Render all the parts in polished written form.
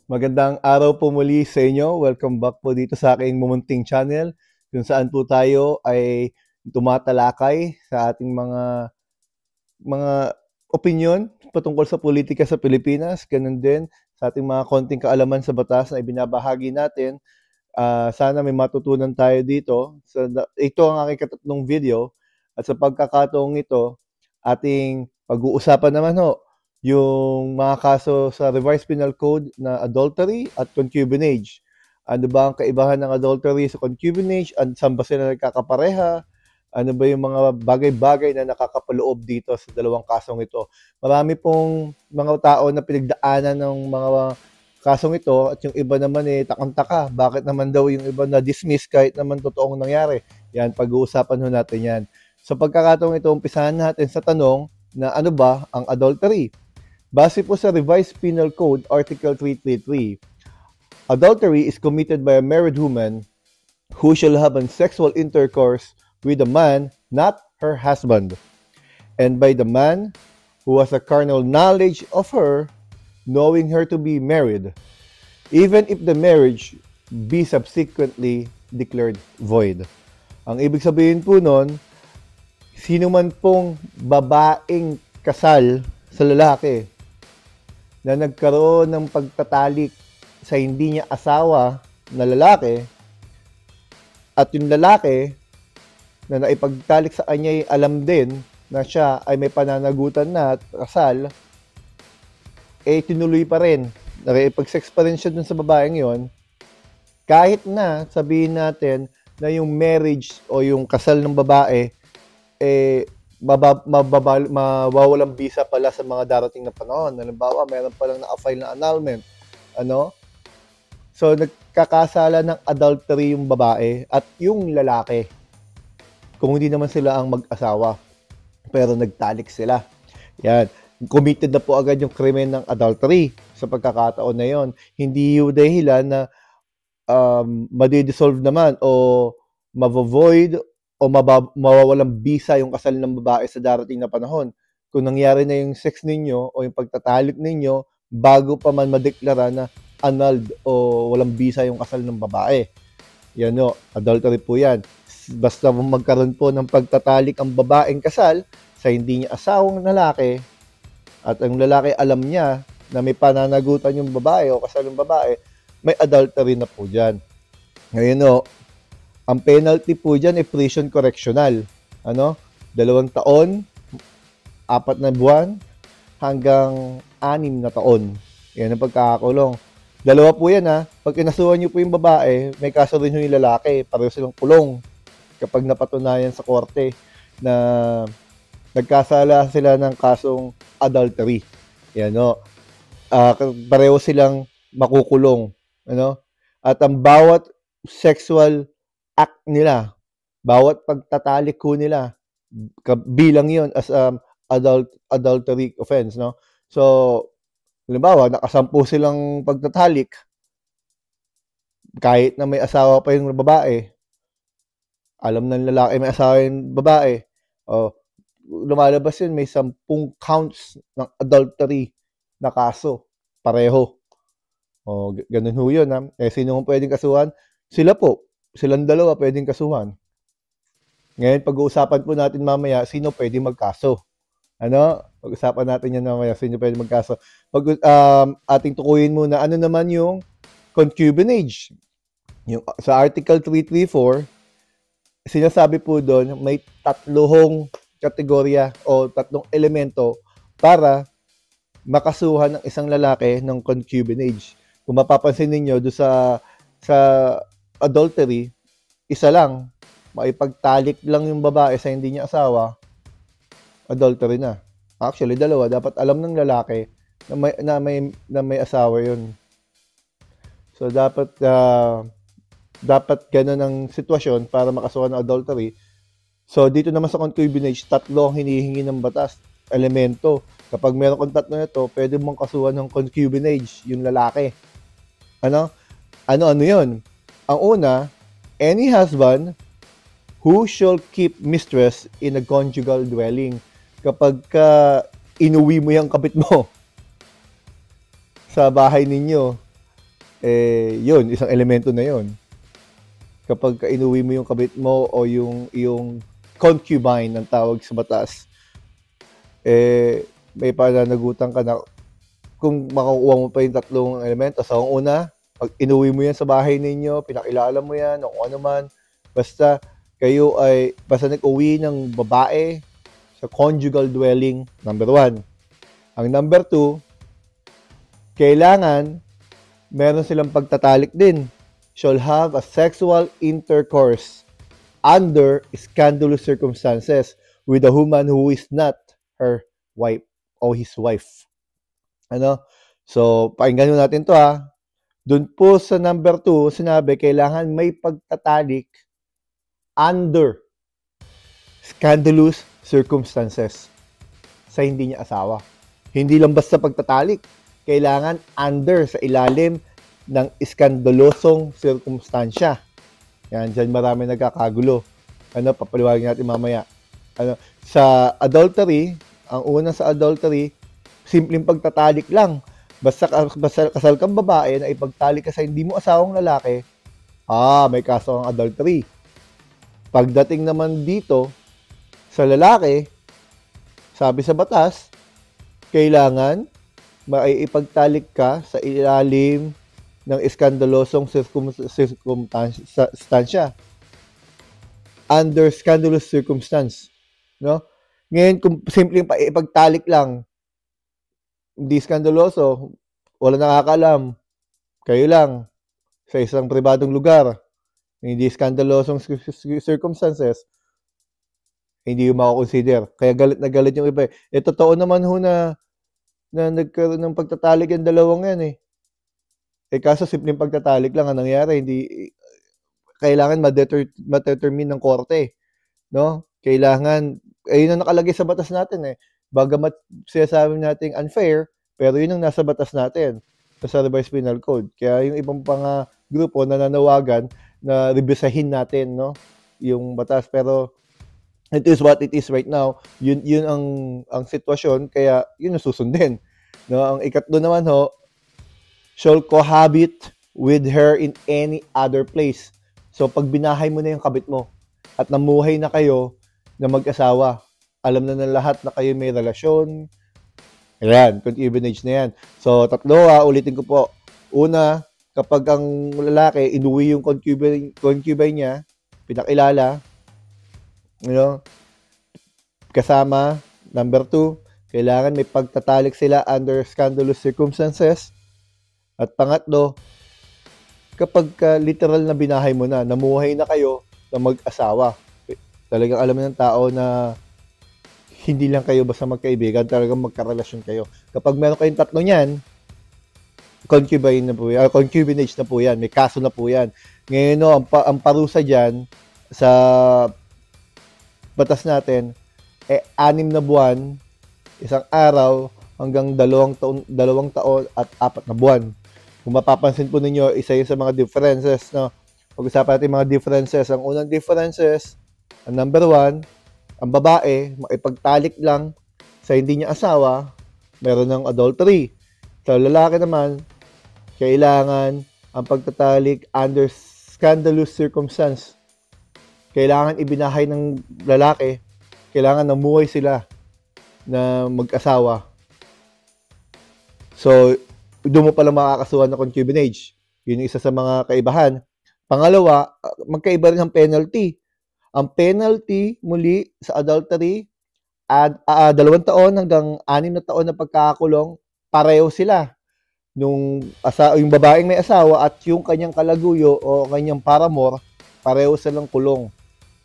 Magandang araw po muli sa inyo. Welcome back po dito sa aking mumunting channel kung saan po tayo ay tumatalakay sa ating mga opinyon patungkol sa politika sa Pilipinas. Ganun din sa ating mga konting kaalaman sa batas na ibinabahagi natin. Sana may matutunan tayo dito. Ito ang aking katatlong video at sa pagkakataong ito, ating pag-uusapan naman yung mga kaso sa Revised Penal Code na adultery at concubinage. Ano ba ang kaibahan ng adultery sa concubinage? Saan ba sila nagkakapareha? Ano ba yung mga bagay-bagay na nakakapaloob dito sa dalawang kasong ito? Marami pong mga tao na pinagdaanan ng mga kasong ito at yung iba naman takang-taka. Bakit naman daw yung iba na-dismiss kahit naman totoong nangyari? Yan, pag-uusapan natin yan. Sa pagkakataong ito, umpisahan natin sa tanong na ano ba ang adultery? Base po sa Revised Penal Code, Article 333, adultery is committed by a married woman who shall have sexual intercourse with a man not her husband, and by the man who has a carnal knowledge of her, knowing her to be married, even if the marriage be subsequently declared void. Ang ibig sabihin po nun, sino man pong babaeng kasal sa lalaki na nagkaroon ng pagtatalik sa hindi niya asawa na lalaki at yung lalaki na naipagtalik sa kanya ay alam din na siya ay may pananagutan na at kasal, tinuloy pa rin. Nakipag-sex pa rin siya dun sa babaeng yon, kahit na sabihin natin na yung marriage o yung kasal ng babae mawawalang bisa pala sa mga darating na panahon. Halimbawa, meron palang na-file na annulment. So, nagkakasala ng adultery yung babae at yung lalaki. Kung hindi naman sila ang mag-asawa, pero nagtalik sila. Yan. Committed na po agad yung krimen ng adultery sa pagkakataon na yon. Hindi yung dahilan na madi-dissolve naman o mavo-void o mawawalang bisa yung kasal ng babae sa darating na panahon. Kung nangyari na yung sex ninyo o yung pagtatalik ninyo bago pa man madeklara na annulled o walang bisa yung kasal ng babae. Yan adultery po yan. Basta magkaroon po ng pagtatalik ang babaeng kasal sa hindi niya asawang lalaki at ang lalaki alam niya na may pananagutan yung babae o kasal ng babae, may adultery na po dyan. Ngayon ang penalty po dyan ay prison correctional. 2 taon, 4 na buwan, hanggang 6 na taon. Yan ang pagkakakulong. Dalawa po yan Pag kinasuhan nyo po yung babae, may kaso rin yung lalaki. Pareho silang kulong kapag napatunayan sa korte na nagkasala sila ng kasong adultery. Yan pareho silang makukulong. At ang bawat sexual act nila, bawat pagtatalik ko nila, bilang yon as adultery offense. So, halimbawa, nakasampu silang pagtatalik, kahit na may asawa pa yung babae, alam ng lalaki may asawa yung babae, lumalabas yun, may 10 counts ng adultery na kaso, pareho. Ganun yun sino ang pwedeng kasuhan? Silang dalawa pwedeng kasuhan. Ngayon, pag-uusapan po natin mamaya, sino pwedeng magkaso. Pag-usapan natin yan mamaya, sino pwedeng magkaso. Ating tukuyin muna, ano naman yung concubinage? Sa Article 334, sinasabi po doon, may 3 kategorya o 3 elemento para makasuhan ng isang lalaki ng concubinage. Kung mapapansin ninyo doon sa adultery, isa lang, maipagtalik lang yung babae sa hindi niya asawa, adultery na. Actually, 2, dapat alam ng lalaki na may asawa yun. So, dapat ganun ang sitwasyon para makasuhan ng adultery. So, dito naman sa concubinage, 3 ang hinihingi ng batas, elemento. Kapag meron kang 3 na ito, pwede mong kasuhan ng concubinage, yung lalaki. Ano yun? Ang una, any husband who shall keep mistress in a conjugal dwelling. Kapag inuwi mo yung kapit mo sa bahay ninyo, yun, isang elemento na yun. Kapag inuwi mo yung kabit mo o yung concubine ng tawag sa batas, may pananagutan ka na kung makukuha mo pa yung tatlong elemento. So, ang una, pag inuwi mo yan sa bahay ninyo, pinakilala mo yan, o kung ano man, basta kayo ay, basta nag-uwi ng babae sa conjugal dwelling, number 1. Ang number 2, kailangan meron silang pagtatalik din. Shall have a sexual intercourse under scandalous circumstances with a woman who is not her wife o his wife. Ano? So, pakinggan natin to ha. Doon po sa number 2, sinabi, kailangan may pagtatalik under scandalous circumstances sa hindi niya asawa. Hindi lang basta pagtatalik. Kailangan under, sa ilalim ng iskandalosong sirkumstansya. Yan, dyan marami nagkakagulo. Papaliwanag natin mamaya. Sa adultery, ang una sa adultery, simpleng pagtatalik lang. Basta kasal kang babae na ipagtalik ka sa hindi mo asawang lalaki, may kaso ang adultery. Pagdating naman dito, sa lalaki, sabi sa batas, kailangan maipagtalik ka sa ilalim ng iskandalosong circumstansya. Under scandalous circumstance. No? Ngayon, kung simpleng ipagtalik lang, hindi skandaloso, wala nakakalam, kayo lang, sa isang pribadong lugar, hindi skandalosong circumstances, hindi yung makakonsider. Kaya galit na galit yung iba. Totoo naman ho na nagkaroon ng pagtatalik yung dalawang yan kaso simpleng pagtatalik lang ang nangyari, hindi kailangan ma-determine ng korte, no? Kailangan, yun ang nakalagay sa batas natin Bagamat sinasabi natin unfair, pero yun ang nasa batas natin sa Revised Penal Code. Kaya yung ibang pang grupo nananawagan na revisahin natin, no, yung batas, pero it is what it is right now. Yun ang sitwasyon, kaya yun ang susundin, no? Ang ikatlo naman shall cohabit with her in any other place. So pag binahay mo na yung kabit mo at namuhay na kayo na mag-asawa, alam na ng lahat na kayo may relasyon, ayan, concubinage na yan. So tatlo ulitin ko po. Una, kapag ang lalaki inuwi yung concubine niya, pinakilala, kasama. Number 2, kailangan may pagtatalik sila under scandalous circumstances. At pangatlo, kapag literal na binahay mo na, namuhay na kayo na mag-asawa, talagang alam ng tao na hindi lang kayo basta magkaibigan, talagang magkarelasyon kayo. Kapag meron kayong tatlo niyan, concubinage na po yan, may kaso na po yan. Ngayon ang parusa dyan sa batas natin, 6 na buwan, 1 araw, hanggang 2 taon at 4 na buwan. Kung mapapansin po ninyo, isa yun sa mga differences, no? Pag-usapan natin mga differences. Ang unang differences, ang number 1, ang babae, maipagtalik lang sa hindi niya asawa, meron ng adultery. Sa lalaki naman, kailangan ang pagtatalik under scandalous circumstance. Kailangan ibinahay ng lalaki, kailangan namuhay sila na mag-asawa. So, doon mo pala makakasuhan ng concubinage. Yun yung isa sa mga kaibahan. Pangalawa, magkaiba rin ang penalty. Ang penalty muli sa adultery, 2 taon hanggang 6 na taon na pagkakakulong, pareho sila. Yung babaeng may asawa at yung kanyang kalaguyo o kanyang paramour, pareho silang kulong.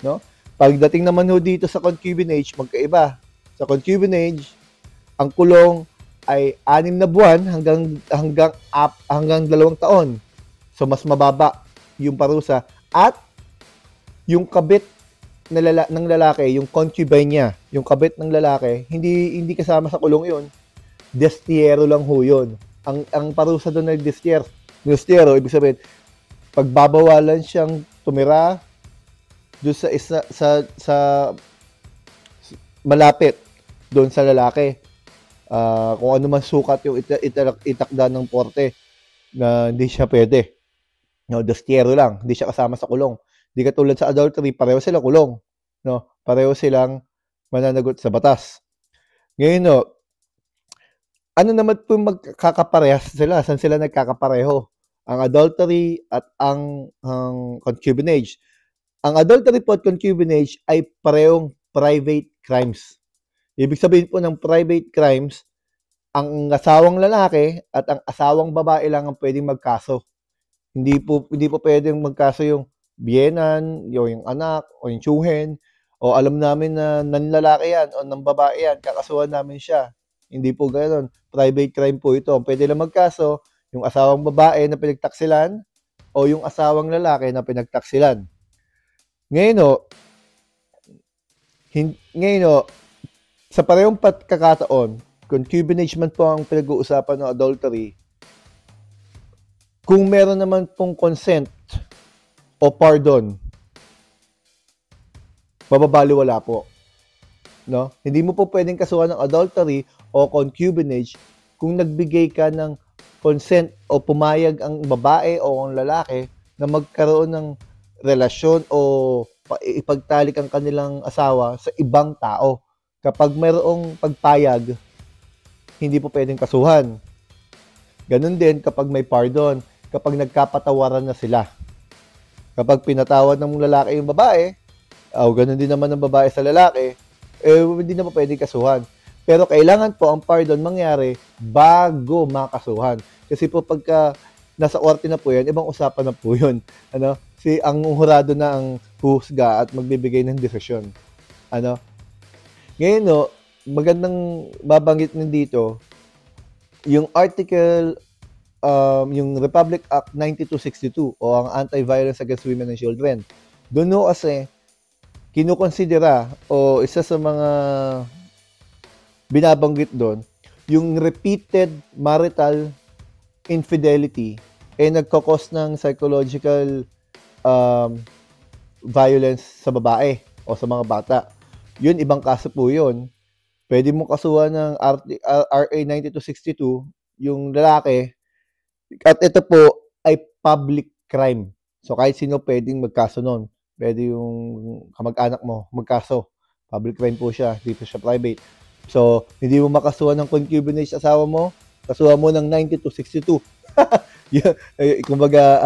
No? Pagdating naman dito sa concubinage, magkaiba. Sa concubinage, ang kulong ay 6 na buwan hanggang 2 taon. So mas mababa yung parusa, at yung kabit ng lalaki, yung concubine niya, yung kabit ng lalaki, hindi kasama sa kulong 'yon. Destiero lang ho 'yon. Ang parusa doon ay destiero, ibig sabihin pagbabawalan siyang tumira doon sa malapit doon sa lalaki. Kung ano man sukat yung itakda ng korte. na hindi siya pwede. No, dostiero lang, hindi siya kasama sa kulong. Hindi katulad sa adultery, pareho silang kulong. No, pareho silang mananagot sa batas. Ngayon, no, ano naman po magkakaparehas sila? Saan sila nagkakapareho? Ang adultery at ang concubinage. Ang adultery po at concubinage ay parehong private crimes. Ibig sabihin po ng private crimes, ang asawang lalaki at ang asawang babae lang ang pwedeng magkaso. Hindi po pwedeng magkaso yung biyenan, yung anak, o yung tiyuhin, o alam namin na nanlalaki yan o ng babae yan, kakasuhan namin siya. Hindi po ganoon. Private crime po ito. Pwede lang magkaso yung asawang babae na pinagtaksilan o yung asawang lalaki na pinagtaksilan. Ngayon, sa parehong pagkakataon, concubinage man po ang pinag-uusapan ng adultery, kung meron naman pong consent o pardon, mababaliwala po. No? Hindi mo po pwedeng kasuhan ng adultery o concubinage kung nagbigay ka ng consent o pumayag ang babae o ang lalaki na magkaroon ng relasyon o ipagtalik ang kanilang asawa sa ibang tao. Kapag mayroong pagpayag, hindi po pwedeng kasuhan. Ganun din kapag may pardon, kapag nagkapatawaran na sila. Kapag pinatawad ng lalaki yung babae, ganun din naman ng babae sa lalaki, hindi na po pwedeng kasuhan. Pero kailangan po ang pardon mangyari bago makasuhan. Kasi po pagka nasa korte na po yan, ibang usapan na po yun. Ang hurado na ang husga at magbibigay ng desisyon. Ngayon, magandang babanggit din dito, yung article, yung Republic Act 9262 o ang Anti-Violence Against Women and Children. Doon kasi, kinukonsidera o isa sa mga binabanggit doon, yung repeated marital infidelity nagkakos ng psychological violence sa babae o sa mga bata. Yun, ibang kaso po yun. Pwede mo kasuhan ng RA 9262 yung lalaki at ito po ay public crime. So kahit sino pwedeng magkaso nun. Pwede yung kamag-anak mo magkaso. Public crime po siya. Dito siya private. So, hindi mo makasuhan ng concubinage asawa mo, kasuhan mo ng 9262. Kumbaga,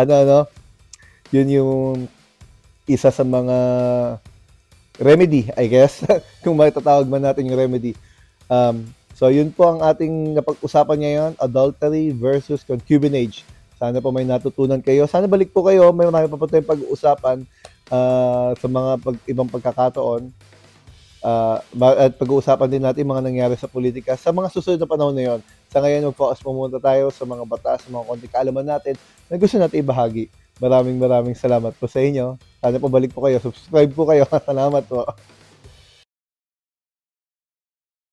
yun yung isa sa mga remedy, I guess. Kung matatawag man natin yung remedy. So, yun po ang ating napag-usapan ngayon, adultery versus concubinage. Sana po may natutunan kayo. Sana balik po kayo. May marami pa po tayong pag-uusapan sa mga ibang pagkakataon. At pag-uusapan din natin mga nangyari sa politika sa mga susunod na panahon na yon. Sa ngayon, mag-focus pumunta tayo sa mga batas, sa mga konting kaalaman natin na gusto natin ibahagi. Maraming salamat po sa inyo. Sana po balik po kayo. Subscribe po kayo. Salamat po.